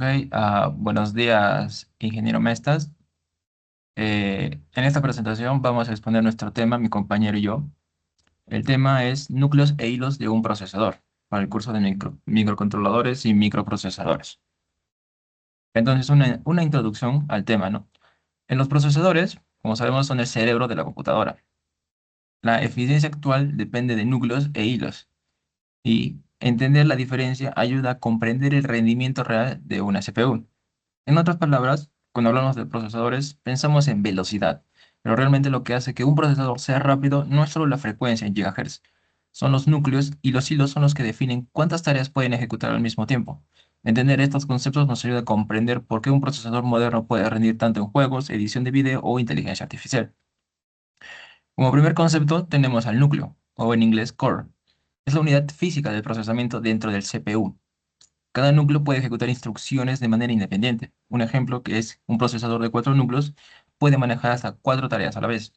Ok, buenos días, ingeniero Mestas. En esta presentación vamos a exponer nuestro tema, mi compañero y yo. El tema es núcleos e hilos de un procesador para el curso de microcontroladores y microprocesadores. Entonces, una introducción al tema, ¿no? En los procesadores, como sabemos, son el cerebro de la computadora. La eficiencia actual depende de núcleos e hilos, y entender la diferencia ayuda a comprender el rendimiento real de una CPU. En otras palabras, cuando hablamos de procesadores, pensamos en velocidad, pero realmente lo que hace que un procesador sea rápido no es solo la frecuencia en gigahertz, son los núcleos y los hilos son los que definen cuántas tareas pueden ejecutar al mismo tiempo. Entender estos conceptos nos ayuda a comprender por qué un procesador moderno puede rendir tanto en juegos, edición de video o inteligencia artificial. Como primer concepto tenemos al núcleo, o en inglés core. Es la unidad física del procesamiento dentro del CPU. Cada núcleo puede ejecutar instrucciones de manera independiente. Un ejemplo que es un procesador de 4 núcleos puede manejar hasta 4 tareas a la vez.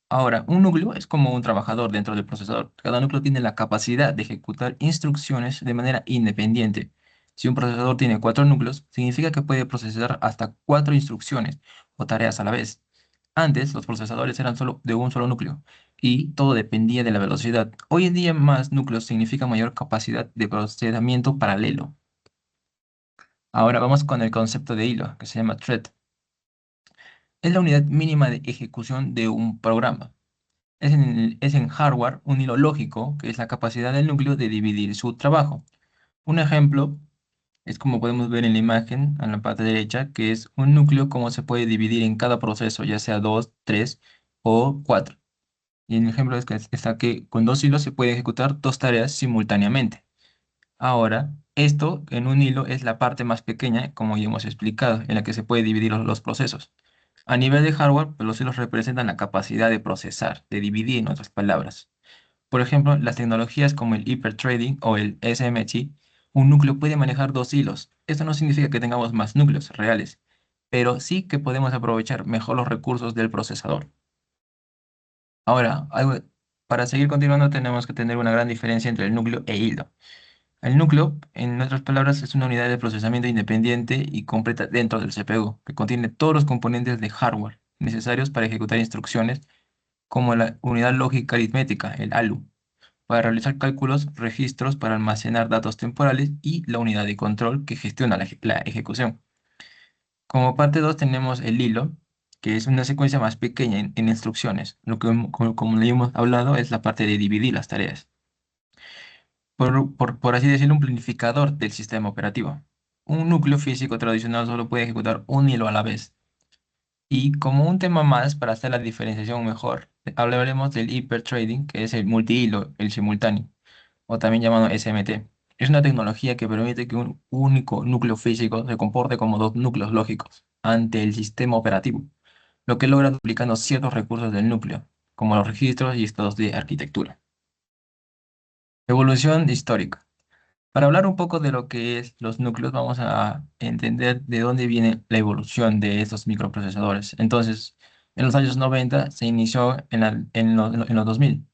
Ahora, un núcleo es como un trabajador dentro del procesador. Cada núcleo tiene la capacidad de ejecutar instrucciones de manera independiente. Si un procesador tiene 4 núcleos, significa que puede procesar hasta 4 instrucciones o tareas a la vez. Antes, los procesadores eran solo de un solo núcleo y todo dependía de la velocidad. Hoy en día, más núcleos significa mayor capacidad de procesamiento paralelo. Ahora vamos con el concepto de hilo, que se llama thread. Es la unidad mínima de ejecución de un programa. Es en hardware un hilo lógico, que es la capacidad del núcleo de dividir su trabajo. Un ejemplo es como podemos ver en la imagen, en la parte derecha, que es un núcleo como se puede dividir en cada proceso, ya sea 2, 3 o 4. Y el ejemplo es que está que con 2 hilos se puede ejecutar 2 tareas simultáneamente. Ahora, esto en un hilo es la parte más pequeña, como ya hemos explicado, en la que se puede dividir los procesos. A nivel de hardware, pues los hilos representan la capacidad de procesar, de dividir en otras palabras. Por ejemplo, las tecnologías como el hiperthreading o el SMT, un núcleo puede manejar 2 hilos. Esto no significa que tengamos más núcleos reales, pero sí que podemos aprovechar mejor los recursos del procesador. Ahora, para seguir continuando, tenemos que tener una gran diferencia entre el núcleo e hilo. El núcleo, en otras palabras, es una unidad de procesamiento independiente y completa dentro del CPU, que contiene todos los componentes de hardware necesarios para ejecutar instrucciones, como la unidad lógica aritmética, el ALU, para realizar cálculos, registros para almacenar datos temporales y la unidad de control que gestiona la ejecución. Como parte 2 tenemos el hilo, que es una secuencia más pequeña en instrucciones. Lo que, como le hemos hablado, es la parte de dividir las tareas. Por así decirlo, un planificador del sistema operativo. Un núcleo físico tradicional solo puede ejecutar un hilo a la vez. Y como un tema más para hacer la diferenciación mejor, hablaremos del hiperthreading, que es el multihilo, el simultáneo, o también llamado SMT. Es una tecnología que permite que un único núcleo físico se comporte como 2 núcleos lógicos ante el sistema operativo, lo que logra duplicando ciertos recursos del núcleo, como los registros y estados de arquitectura. Evolución histórica. Para hablar un poco de lo que es los núcleos, vamos a entender de dónde viene la evolución de estos microprocesadores. Entonces, en los años 90 se inició en los 2000.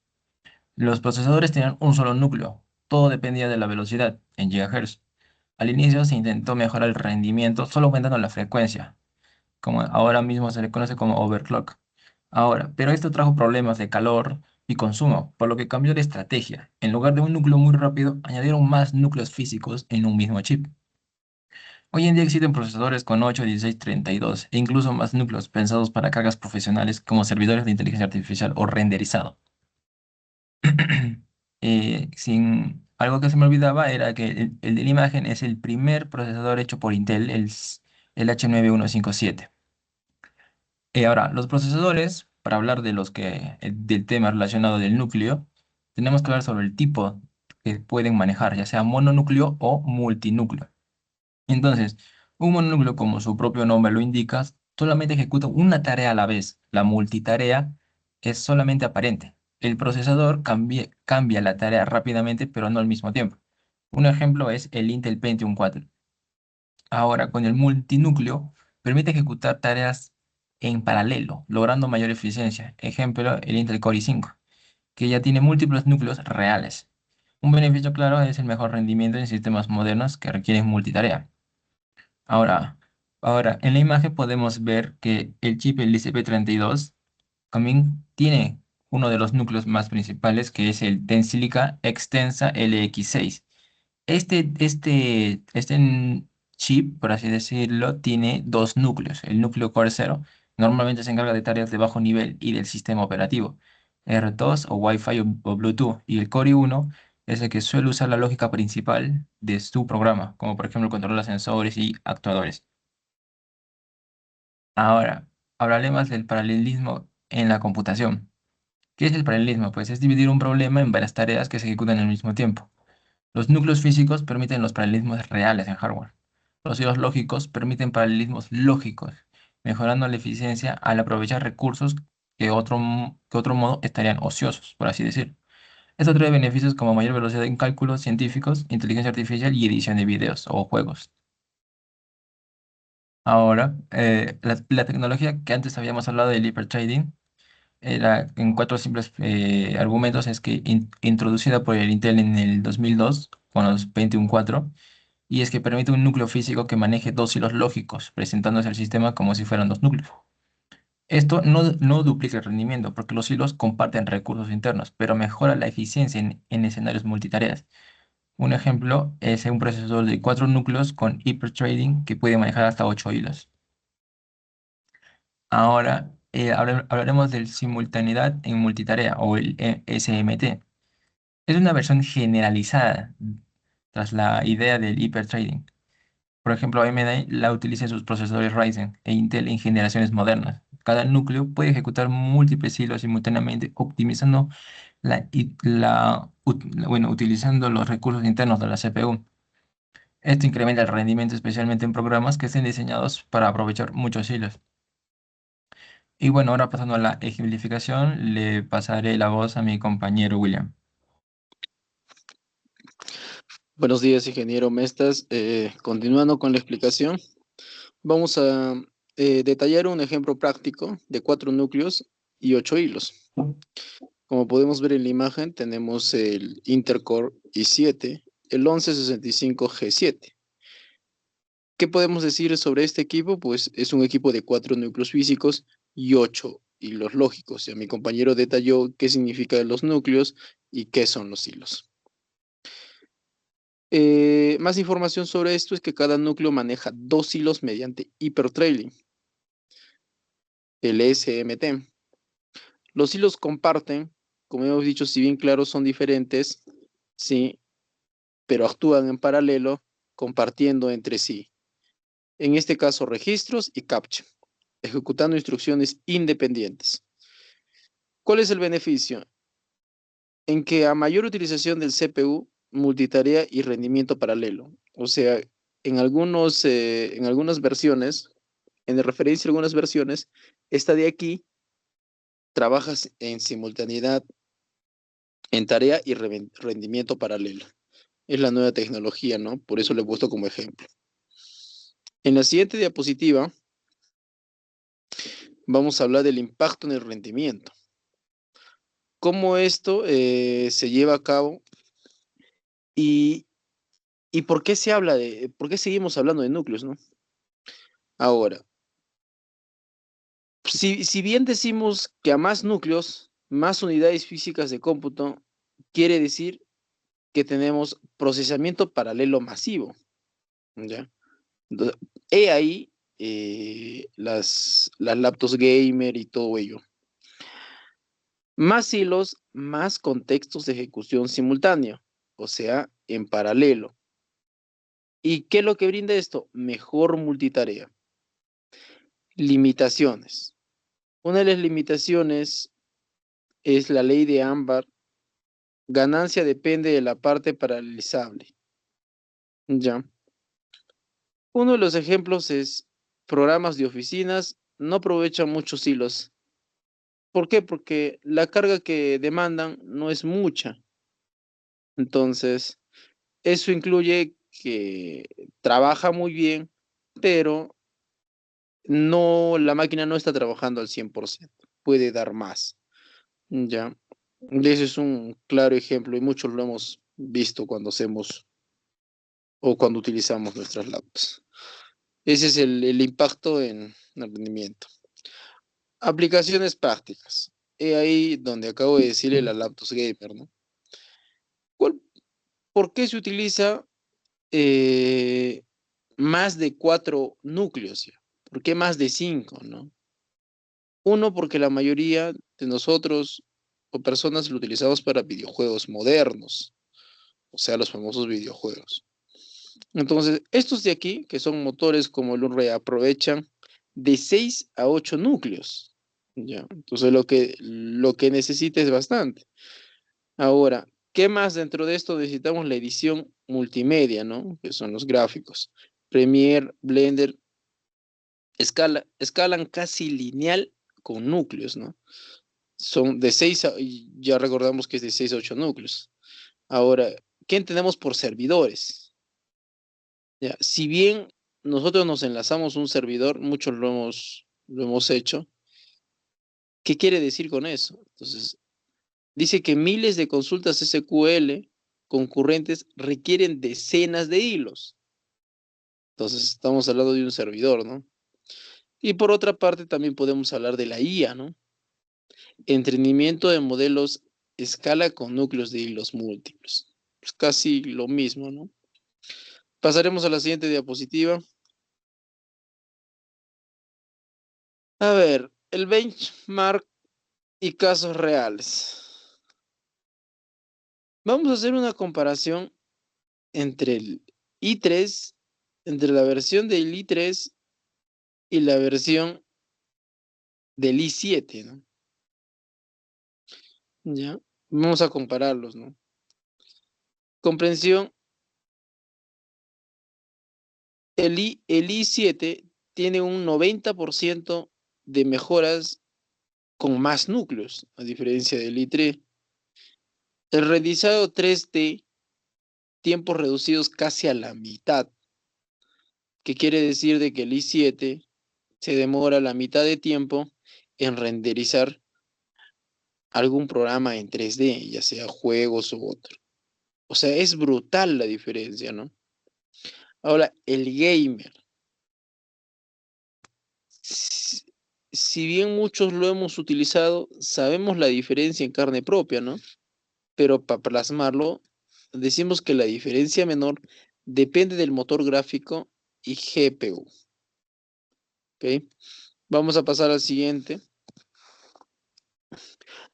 Los procesadores tenían un solo núcleo. Todo dependía de la velocidad en gigahertz. Al inicio se intentó mejorar el rendimiento solo aumentando la frecuencia, como ahora mismo se le conoce como overclock. Ahora, pero esto trajo problemas de calor y consumo, por lo que cambió de estrategia. En lugar de un núcleo muy rápido, añadieron más núcleos físicos en un mismo chip. Hoy en día existen procesadores con 8, 16, 32 e incluso más núcleos pensados para cargas profesionales como servidores de inteligencia artificial o renderizado. Algo que se me olvidaba era que el de la imagen es el primer procesador hecho por Intel, el H9157. Ahora, los procesadores, para hablar del tema relacionado del núcleo, tenemos que hablar sobre el tipo que pueden manejar, ya sea mononúcleo o multinúcleo. Entonces, un mononúcleo, como su propio nombre lo indica, solamente ejecuta una tarea a la vez. La multitarea es solamente aparente. El procesador cambia la tarea rápidamente, pero no al mismo tiempo. Un ejemplo es el Intel Pentium 4. Ahora, con el multinúcleo, permite ejecutar tareas en paralelo, logrando mayor eficiencia. Ejemplo, el Intel Core i5, que ya tiene múltiples núcleos reales. Un beneficio claro es el mejor rendimiento en sistemas modernos que requieren multitarea. Ahora, ahora, en la imagen podemos ver que el chip, el ICP32, también tiene uno de los núcleos más principales, que es el Tensilica Extensa LX6. Este chip, por así decirlo, tiene dos núcleos. El núcleo Core 0 normalmente se encarga de tareas de bajo nivel y del sistema operativo, R2 o Wi-Fi o Bluetooth, y el Core 1 es el que suele usar la lógica principal de su programa, como por ejemplo controlar de sensores y actuadores. Ahora, hablaremos del paralelismo en la computación. ¿Qué es el paralelismo? Pues es dividir un problema en varias tareas que se ejecutan al mismo tiempo. Los núcleos físicos permiten los paralelismos reales en hardware. Los hilos lógicos permiten paralelismos lógicos, mejorando la eficiencia al aprovechar recursos que otro modo estarían ociosos, por así decir. Esto trae beneficios como mayor velocidad en cálculos científicos, inteligencia artificial y edición de videos o juegos. Ahora, la tecnología que antes habíamos hablado del hipertrading era en cuatro simples argumentos, es que introducida por el Intel en el 2002 con los Pentium 4, y es que permite un núcleo físico que maneje dos hilos lógicos, presentándose al sistema como si fueran dos núcleos. Esto no duplica el rendimiento porque los hilos comparten recursos internos, pero mejora la eficiencia en escenarios multitareas. Un ejemplo es un procesador de cuatro núcleos con hiperthreading que puede manejar hasta ocho hilos. Ahora hablaremos del simultaneidad en multitarea o el SMT. Es una versión generalizada tras la idea del hiperthreading. Por ejemplo, AMD la utiliza en sus procesadores Ryzen e Intel en generaciones modernas. Cada núcleo puede ejecutar múltiples hilos simultáneamente, optimizando utilizando los recursos internos de la CPU. Esto incrementa el rendimiento, especialmente en programas que estén diseñados para aprovechar muchos hilos. Y bueno, ahora pasando a la ejemplificación, le pasaré la voz a mi compañero William. Buenos días, ingeniero Mestas. Continuando con la explicación, vamos a detallar un ejemplo práctico de cuatro núcleos y ocho hilos. Como podemos ver en la imagen, tenemos el Intercore i7, el 1165G7. ¿Qué podemos decir sobre este equipo? Pues es un equipo de cuatro núcleos físicos y ocho hilos lógicos. Ya mi compañero detalló qué significan los núcleos y qué son los hilos. Más información sobre esto es que cada núcleo maneja dos hilos mediante hipertrailing, el SMT. Los hilos comparten, como hemos dicho, si bien claro son diferentes, sí, pero actúan en paralelo, compartiendo entre sí. En este caso, registros y captcha, ejecutando instrucciones independientes. ¿Cuál es el beneficio? En que a mayor utilización del CPU, multitarea y rendimiento paralelo. O sea, en algunas versiones, en referencia a algunas versiones, esta de aquí trabajas en simultaneidad en tarea y rendimiento paralelo. Es la nueva tecnología, ¿no? Por eso le he puesto como ejemplo. En la siguiente diapositiva vamos a hablar del impacto en el rendimiento. Cómo esto se lleva a cabo y, y por qué por qué seguimos hablando de núcleos, ¿no? Ahora, si bien decimos que a más núcleos, más unidades físicas de cómputo, quiere decir que tenemos procesamiento paralelo masivo, ¿ya? Entonces, he ahí las laptops gamer y todo ello. Más hilos, más contextos de ejecución simultánea, o sea, en paralelo. ¿Y qué es lo que brinda esto? Mejor multitarea. Limitaciones. Una de las limitaciones es la ley de Ámbar. Ganancia depende de la parte paralelizable. Ya. Uno de los ejemplos es programas de oficinas no aprovechan muchos hilos. ¿Por qué? Porque la carga que demandan no es mucha. Entonces, eso incluye que trabaja muy bien, pero la máquina no está trabajando al 100%. Puede dar más. Ya. Ese es un claro ejemplo y muchos lo hemos visto cuando hacemos o cuando utilizamos nuestras laptops. Ese es el impacto en el rendimiento. Aplicaciones prácticas. He ahí donde acabo de decirle la laptops gamer, ¿no? ¿Cuál- ¿Por qué se utiliza eh, más de 4 núcleos ya? ¿Por qué más de 5, no? Uno, porque la mayoría de nosotros o personas lo utilizamos para videojuegos modernos, o sea, los famosos videojuegos. Entonces, estos de aquí, que son motores como el Unreal, aprovechan de 6 a 8 núcleos. ¿Ya? Entonces, lo que necesita es bastante. Ahora, ¿qué más dentro de esto? Necesitamos la edición multimedia, ¿no? Que son los gráficos. Premiere, Blender, escalan casi lineal con núcleos, ¿no? Son de 6 a, y ya recordamos que es de 6 a 8 núcleos. Ahora, ¿qué entendemos por servidores? Ya, si bien nosotros nos enlazamos un servidor, muchos lo hemos hecho, ¿qué quiere decir con eso? Entonces, dice que miles de consultas SQL concurrentes requieren decenas de hilos. Entonces, estamos hablando de un servidor, ¿no? Y por otra parte, también podemos hablar de la IA, ¿no? Entrenamiento de modelos escala con núcleos de hilos múltiples. Pues casi lo mismo, ¿no? Pasaremos a la siguiente diapositiva. A ver, el benchmark y casos reales. Vamos a hacer una comparación entre el i3, entre la versión del i3 y la versión del i7, ¿no? ¿Ya? Vamos a compararlos, ¿no? Comprensión, el i7 tiene un 90% de mejoras con más núcleos, a diferencia del i3. El renderizado 3D, tiempos reducidos casi a la mitad, que quiere decir de que el i7 se demora la mitad de tiempo en renderizar algún programa en 3D, ya sea juegos u otro. O sea, es brutal la diferencia, ¿no? Ahora, el gamer. Si, si bien muchos lo hemos utilizado, sabemos la diferencia en carne propia, ¿no? Pero para plasmarlo, decimos que la diferencia menor depende del motor gráfico y GPU. ¿Ok? Vamos a pasar al siguiente.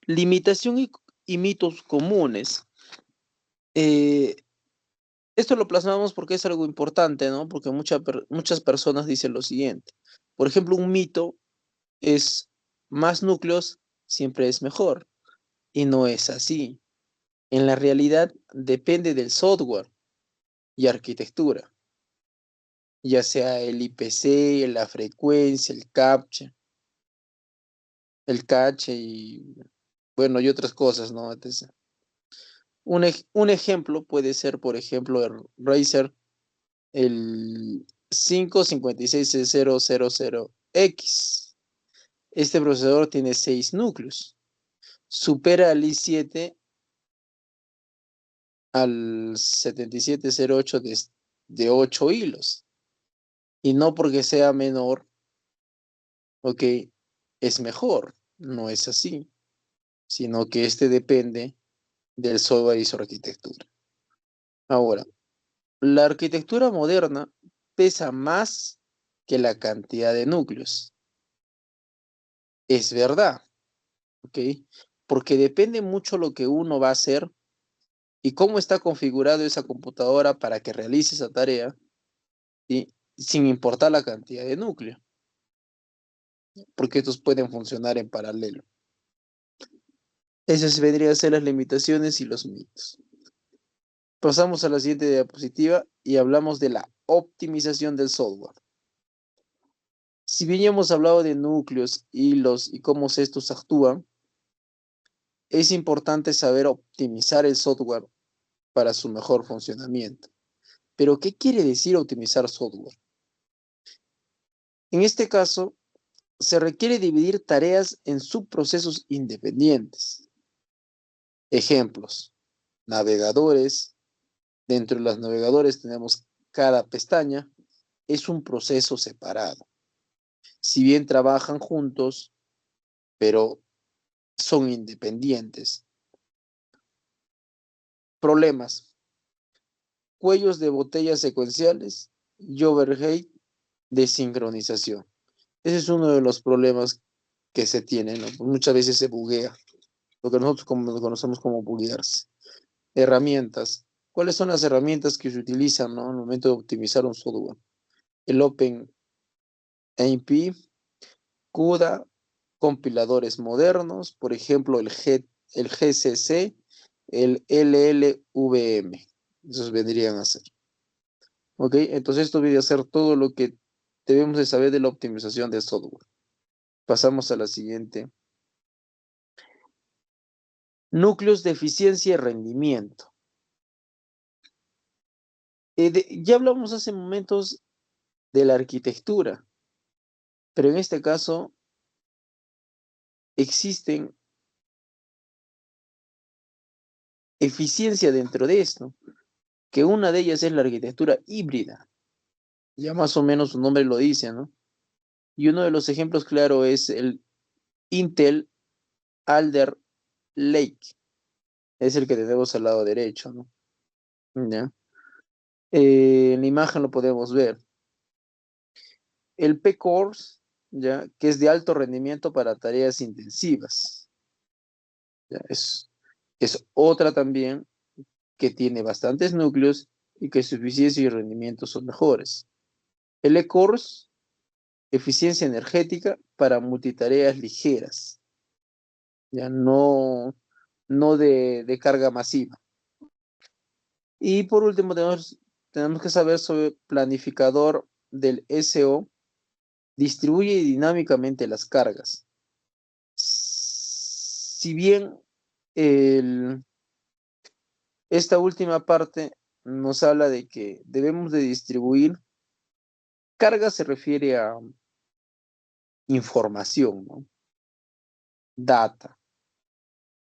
Limitación y mitos comunes. Eh, Esto lo plasmamos porque es algo importante, ¿no? Porque muchas personas dicen lo siguiente. Por ejemplo, un mito es más núcleos siempre es mejor. Y no es así. En la realidad depende del software y arquitectura, ya sea el IPC, la frecuencia, el cache y bueno, y otras cosas, ¿no? Entonces, un ejemplo puede ser, por ejemplo, el Razer, el 5560000X. Este procesador tiene 6 núcleos. Supera al i7 al 7708 de 8 hilos. Y no porque sea menor, ok, es mejor. No es así, sino que este depende del software y su arquitectura. Ahora, la arquitectura moderna pesa más que la cantidad de núcleos. Es verdad, ¿ok? Porque depende mucho lo que uno va a hacer y cómo está configurado esa computadora para que realice esa tarea, ¿sí? Sin importar la cantidad de núcleo, porque estos pueden funcionar en paralelo. Esas vendrían a ser las limitaciones y los mitos. Pasamos a la siguiente diapositiva y hablamos de la optimización del software. Si bien ya hemos hablado de núcleos, hilos y cómo estos actúan, es importante saber optimizar el software para su mejor funcionamiento. Pero, ¿qué quiere decir optimizar software? En este caso, se requiere dividir tareas en subprocesos independientes. Ejemplos: navegadores, Dentro de los navegadores tenemos cada pestaña, es un proceso separado. Si bien trabajan juntos, pero son independientes. Problemas: cuellos de botella secuenciales y overhead de sincronización. Ese es uno de los problemas que se tienen, ¿no? Muchas veces se buguea, lo que nosotros lo conocemos como buguearse. Herramientas. ¿Cuáles son las herramientas que se utilizan, ¿no? Al momento de optimizar un software? El OpenAP, CUDA, compiladores modernos, por ejemplo, el GCC, el LLVM. Esos vendrían a ser. ¿Ok? Entonces esto viene a ser todo lo que debemos de saber de la optimización de software. Pasamos a la siguiente. Núcleos de eficiencia y rendimiento. Ya hablamos hace momentos de la arquitectura, pero en este caso existen eficiencia dentro de esto, que una de ellas es la arquitectura híbrida. Ya más o menos su nombre lo dice, ¿no? Y uno de los ejemplos claros es el Intel Alder Lake. Es el que tenemos al lado derecho, ¿no? ¿Ya? En la imagen lo podemos ver. El P-Cores, ¿ya? Que es de alto rendimiento para tareas intensivas. ¿Ya? Es otra también que tiene bastantes núcleos y que su eficiencia y rendimiento son mejores. El E-Cores, eficiencia energética para multitareas ligeras, ya no de carga masiva. Y por último, tenemos que saber sobre planificador del SO, distribuye dinámicamente las cargas. Si bien esta última parte nos habla de que debemos de distribuir, carga se refiere a información, ¿no? Data,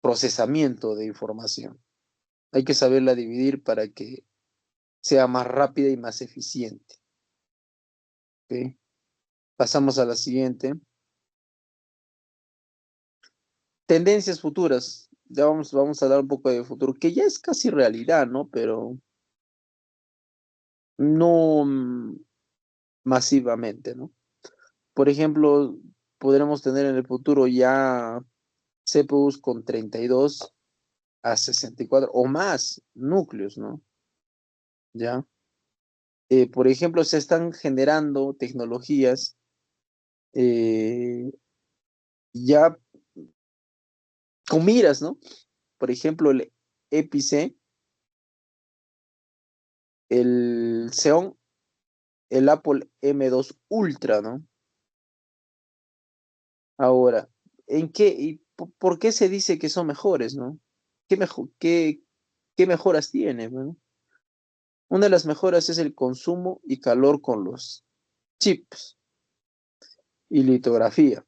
procesamiento de información. Hay que saberla dividir para que sea más rápida y más eficiente. ¿Ok? Pasamos a la siguiente. Tendencias futuras. Ya vamos a hablar un poco de futuro, que ya es casi realidad, ¿no? Pero no masivamente, ¿no? Por ejemplo, podremos tener en el futuro ya CPUs con 32 a 64 o más núcleos, ¿no? ¿Ya? Por ejemplo, se están generando tecnologías eh, ya con miras, ¿no? Por ejemplo, el EPC, el Xeon, el Apple M2 Ultra, ¿no? Ahora, ¿en qué y por qué se dice que son mejores, ¿no? ¿Qué mejoras tiene, ¿no? Una de las mejoras es el consumo y calor con los chips y litografía.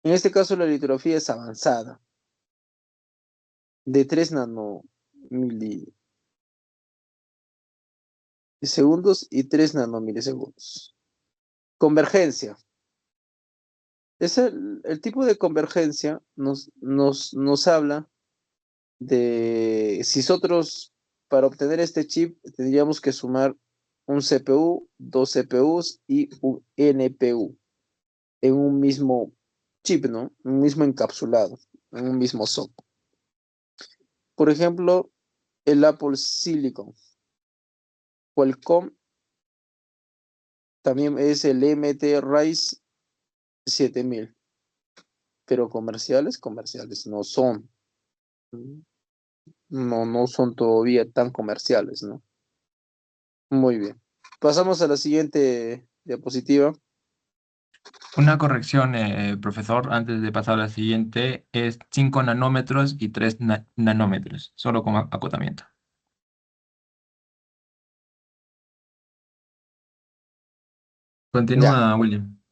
En este caso, la litografía es avanzada, de 3 nanomilisegundos y 3 nanomilisegundos. Convergencia. Es el tipo de convergencia nos habla de si nosotros para obtener este chip tendríamos que sumar un CPU, dos CPUs y un NPU en un mismo chip, ¿no? Un mismo encapsulado, en un mismo socket. Por ejemplo, el Apple Silicon. Qualcomm también es el MT Rise 7000, pero comerciales no son. No son todavía tan comerciales, ¿no? Muy bien. Pasamos a la siguiente diapositiva. Una corrección, profesor, antes de pasar a la siguiente, es 5 nanómetros y 3 nanómetros, solo como acotamiento. Ya. Continúa, William.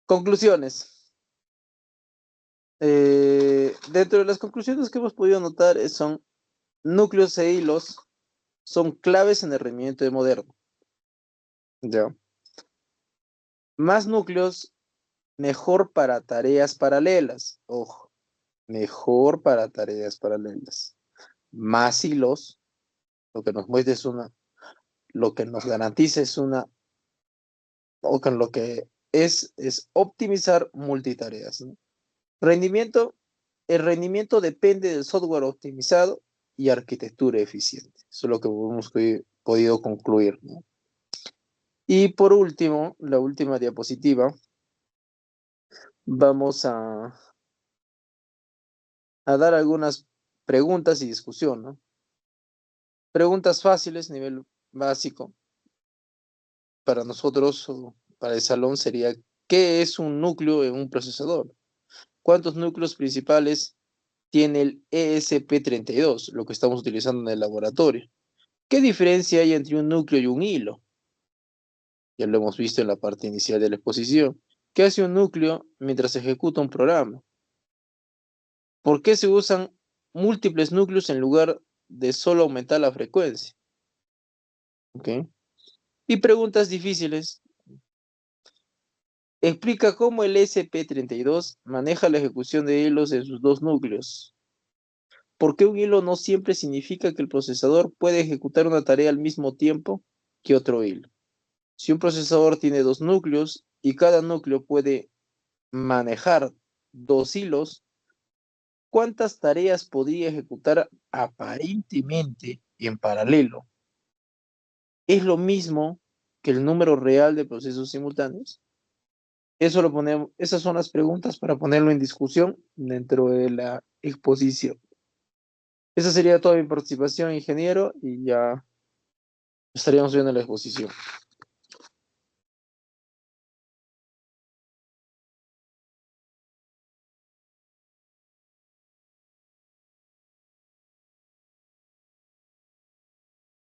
Conclusiones. Dentro de las conclusiones que hemos podido notar son núcleos e hilos son claves en el rendimiento de moderno. ¿Ya? Más núcleos, mejor para tareas paralelas. Ojo, mejor para tareas paralelas. Más hilos, lo que nos muestra es una, lo que nos garantiza es una, o con lo que es optimizar multitareas, ¿no? Rendimiento, el rendimiento depende del software optimizado y arquitectura eficiente. Eso es lo que hemos podido concluir, ¿no? Y por último, la última diapositiva, vamos a dar algunas preguntas y discusión, ¿no? Preguntas fáciles, nivel básico. Para nosotros, o para el salón, sería, ¿qué es un núcleo en un procesador? ¿Cuántos núcleos principales tiene el ESP32, lo que estamos utilizando en el laboratorio? ¿Qué diferencia hay entre un núcleo y un hilo? Ya lo hemos visto en la parte inicial de la exposición. ¿Qué hace un núcleo mientras se ejecuta un programa? ¿Por qué se usan múltiples núcleos en lugar de solo aumentar la frecuencia? ¿Ok? Y preguntas difíciles. Explica cómo el ESP32 maneja la ejecución de hilos en sus dos núcleos. ¿Por qué un hilo no siempre significa que el procesador puede ejecutar una tarea al mismo tiempo que otro hilo? Si un procesador tiene dos núcleos y cada núcleo puede manejar dos hilos, ¿cuántas tareas podría ejecutar aparentemente en paralelo? ¿Es lo mismo que el número real de procesos simultáneos? Eso lo ponemos, esas son las preguntas para ponerlo en discusión dentro de la exposición. Esa sería toda mi participación, ingeniero, y ya estaríamos viendo la exposición.